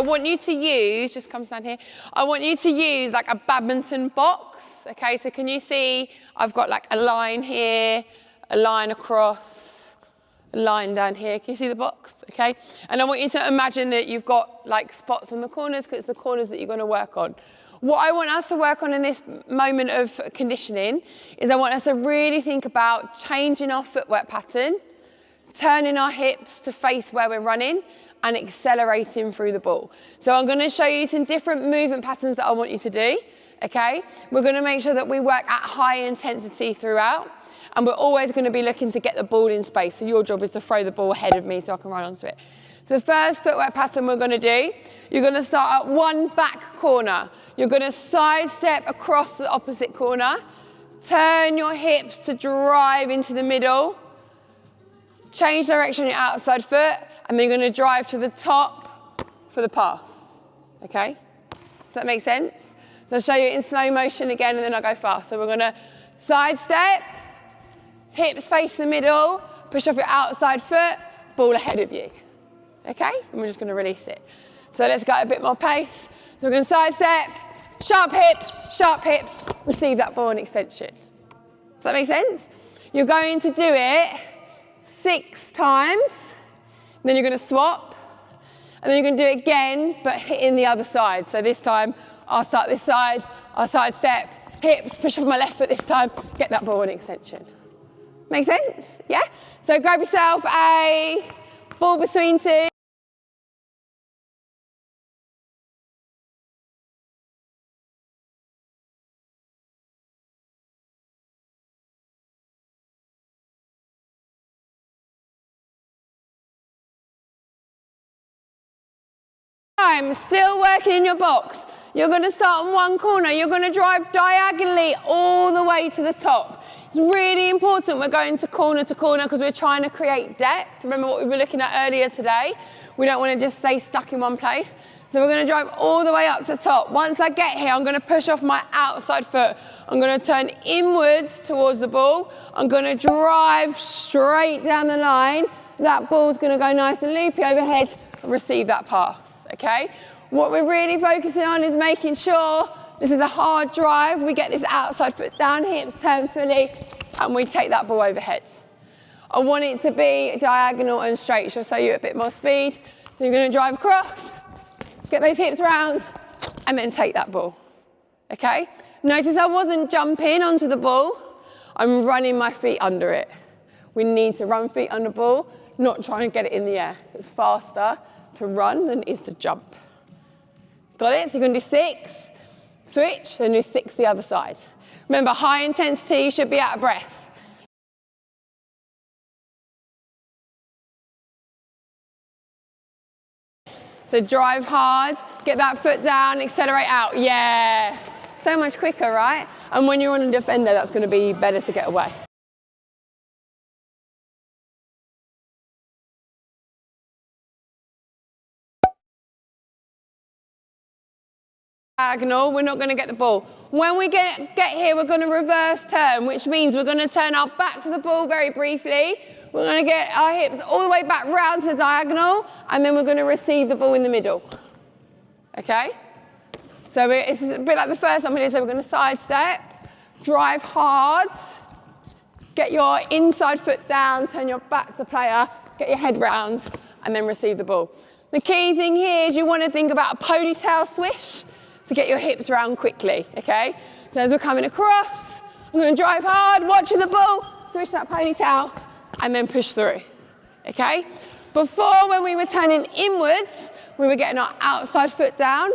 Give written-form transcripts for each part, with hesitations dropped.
want you to use, just come stand here, I want you to use like a badminton box, okay? So can you see I've got like a line here, a line across, a line down here. Can you see the box, okay? And I want you to imagine that you've got like spots on the corners because it's the corners that you're going to work on. What I want us to work on in this moment of conditioning is I want us to really think about changing our footwork pattern, turning our hips to face where we're running, and accelerating through the ball. So I'm going to show you some different movement patterns that I want you to do, okay? We're going to make sure that we work at high intensity throughout, and we're always going to be looking to get the ball in space. So your job is to throw the ball ahead of me so I can run onto it. So the first footwork pattern we're going to do, you're going to start at one back corner. You're going to sidestep across the opposite corner, turn your hips to drive into the middle, change direction on your outside foot, and then you're going to drive to the top for the pass, okay? Does that make sense? So I'll show you in slow motion again, and then I'll go fast. So we're going to sidestep, hips face the middle, push off your outside foot, ball ahead of you, okay? And we're just going to release it. So let's go a bit more pace. So we're going to sidestep, sharp hips, receive that ball in extension. Does that make sense? You're going to do it 6 times, then you're going to swap, and then you're going to do it again, but hitting the other side. So this time, I'll start this side, I'll sidestep, hips, push off my left foot this time, get that ball in extension. Make sense? Yeah? So grab yourself a ball between two. Still working in your box. You're going to start on one corner. You're going to drive diagonally all the way to the top. It's really important we're going to corner because we're trying to create depth. Remember what we were looking at earlier today? We don't want to just stay stuck in one place. So we're going to drive all the way up to the top. Once I get here, I'm going to push off my outside foot. I'm going to turn inwards towards the ball. I'm going to drive straight down the line. That ball's going to go nice and loopy overhead and receive that pass. Okay, what we're really focusing on is making sure this is a hard drive. We get this outside foot down, hips turn fully, and we take that ball overhead. I want it to be diagonal and straight. She'll show you a bit more speed. So you're going to drive across, get those hips round, and then take that ball. Okay, notice I wasn't jumping onto the ball. I'm running my feet under it. We need to run feet under the ball, not try and get it in the air. It's faster to run than it is to jump. Got it? So you're going to do 6, switch, then do 6 the other side. Remember, high intensity, you should be out of breath. So drive hard, get that foot down, accelerate out. Yeah. So much quicker, right? And when you're on a defender, that's going to be better to get away. Diagonal, we're not going to get the ball. When we get here, we're going to reverse turn, which means we're going to turn our back to the ball very briefly. We're going to get our hips all the way back round to the diagonal, and then we're going to receive the ball in the middle. Okay? So it's a bit like the first one we did. So we're going to sidestep, drive hard, get your inside foot down, turn your back to the player, get your head round, and then receive the ball. The key thing here is you want to think about a ponytail swish to get your hips round quickly, okay? So as we're coming across, I'm going to drive hard, watching the ball, switch that ponytail, and then push through, okay? Before, when we were turning inwards, we were getting our outside foot down.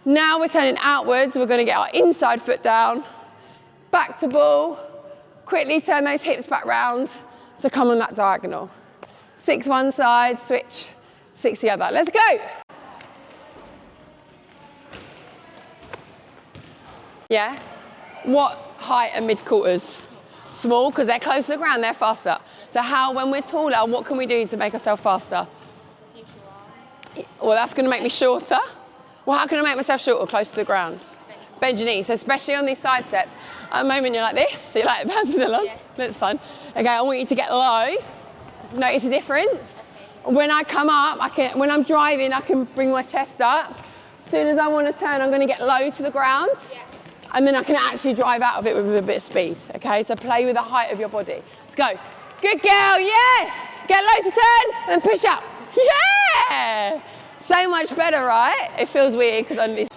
Now we're turning outwards, we're going to get our inside foot down, back to ball, quickly turn those hips back round to come on that diagonal. 6 one side, switch, 6 the other. Let's go. Yeah? What height are mid-quarters? Small, because they're close to the ground, they're faster. So when we're taller, what can we do to make ourselves faster? Well, that's going to make me shorter. Well, how can I make myself shorter, close to the ground? Bend your knees, so especially on these side steps. At the moment, you're like this, so you're like bouncing along. Yeah. That's fun. Okay, I want you to get low. Notice the difference. When I come up, when I'm driving, I can bring my chest up. As soon as I want to turn, I'm going to get low to the ground. Yeah. And then I can actually drive out of it with a bit of speed, okay? So play with the height of your body. Let's go. Good girl, yes! Get low to turn, and push up. Yeah! So much better, right? It feels weird because I'm this.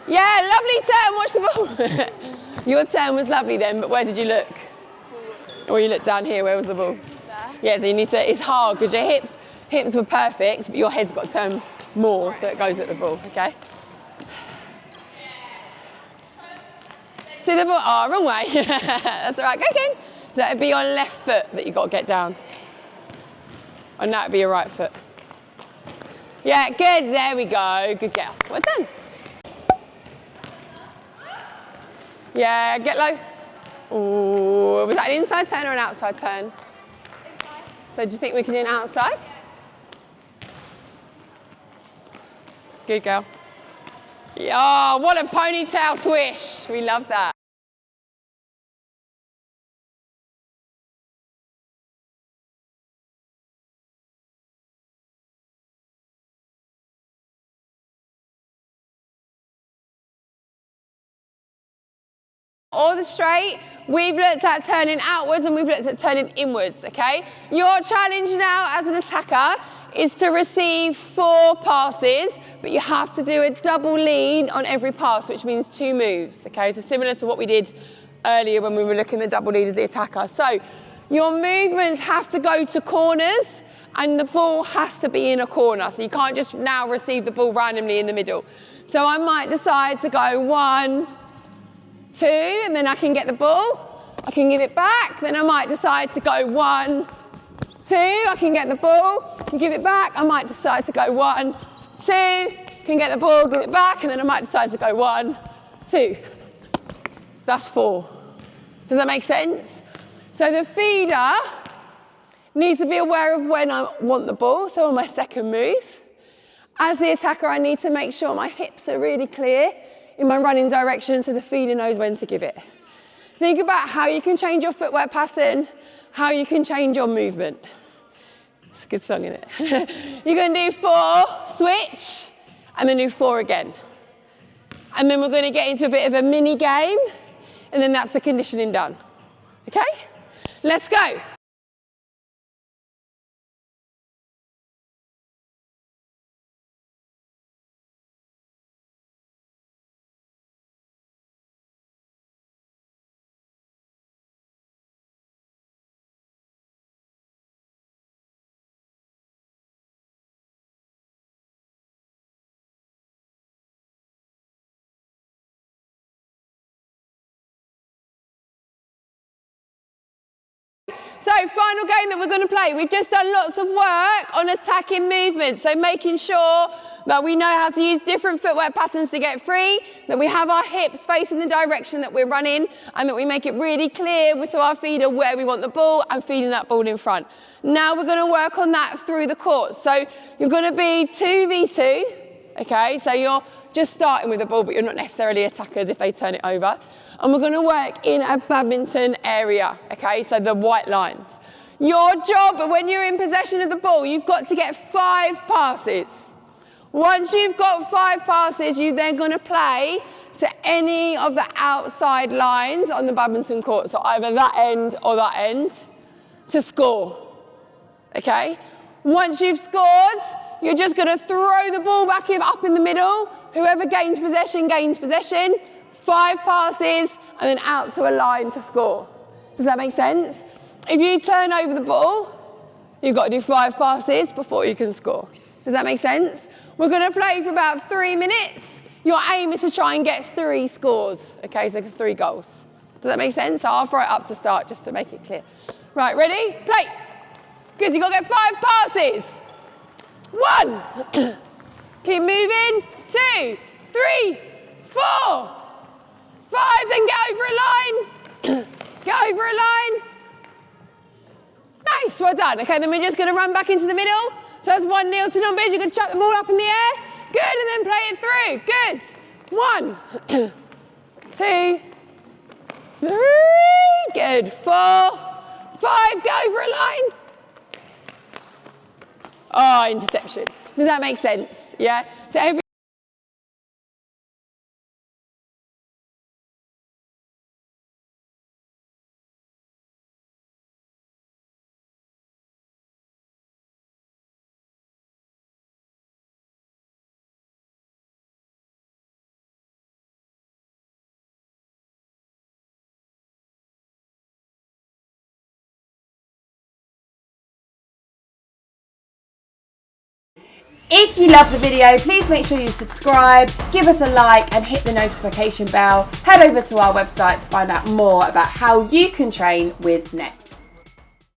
Yeah, lovely turn, watch the ball. Your turn was lovely then, but where did you look? Or you looked down here, where was the ball? There. Yeah, so you need to, it's hard because your hips were perfect, but your head's got to turn more, so it goes at the ball, okay? See the ball? Oh, wrong way. That's all right, go again. So it'd be your left foot that you've got to get down. And that would be your right foot. Yeah, good, there we go. Good girl. Well done. Yeah, get low. Ooh, was that an inside turn or an outside turn? Inside. So do you think we can do an outside? Good girl. Oh, what a ponytail swish. We love that. Or the straight, we've looked at turning outwards and we've looked at turning inwards, okay? Your challenge now as an attacker is to receive 4 passes, but you have to do a double lead on every pass, which means 2 moves, okay? So similar to what we did earlier when we were looking at the double lead as the attacker. So your movements have to go to corners and the ball has to be in a corner. So you can't just now receive the ball randomly in the middle. So I might decide to go 1, 2, and then I can get the ball. I can give it back. Then I might decide to go 1, 2. I can get the ball. Can give it back. I might decide to go 1, 2. Can get the ball, give it back, and then I might decide to go 1, 2. That's 4. Does that make sense? So the feeder needs to be aware of when I want the ball. So on my second move, as the attacker, I need to make sure my hips are really clear in my running direction so the feeder knows when to give it. Think about how you can change your footwork pattern, how you can change your movement. It's a good song, isn't it? You're going to do 4, switch, and then do 4 again. And then we're going to get into a bit of a mini game, and then that's the conditioning done. Okay? Let's go. So, final game that we're going to play. We've just done lots of work on attacking movement. So making sure that we know how to use different footwork patterns to get free, that we have our hips facing the direction that we're running, and that we make it really clear to our feeder where we want the ball and feeding that ball in front. Now we're going to work on that through the court. So you're going to be 2v2, okay? So you're just starting with the ball, but you're not necessarily attackers if they turn it over. And we're going to work in a badminton area, okay? So the white lines. Your job when you're in possession of the ball, you've got to get 5 passes. Once you've got 5 passes, you're then going to play to any of the outside lines on the badminton court. So either that end or that end to score, okay? Once you've scored, you're just going to throw the ball back up in the middle. Whoever gains possession gains possession. 5 passes, and then out to a line to score. Does that make sense? If you turn over the ball, you've got to do 5 passes before you can score. Does that make sense? We're going to play for about 3 minutes. Your aim is to try and get 3 scores, okay, so 3 goals. Does that make sense? So I'll throw it up to start just to make it clear. Right, ready? Play. Good, you've got to get 5 passes. 1. Keep moving. 2, 3, 4. 5, then get over a line. Get over a line. Nice, well done. Okay, then we're just going to run back into the middle. So that's 1-0 to numbers. You're going to chuck the ball up in the air. Good, and then play it through. Good. 1, 2, 3. Good. 4, 5. Get over a line. Oh, interception. Does that make sense? Yeah? So every If you love the video, please make sure you subscribe, give us a like and hit the notification bell. Head over to our website to find out more about how you can train with Netball.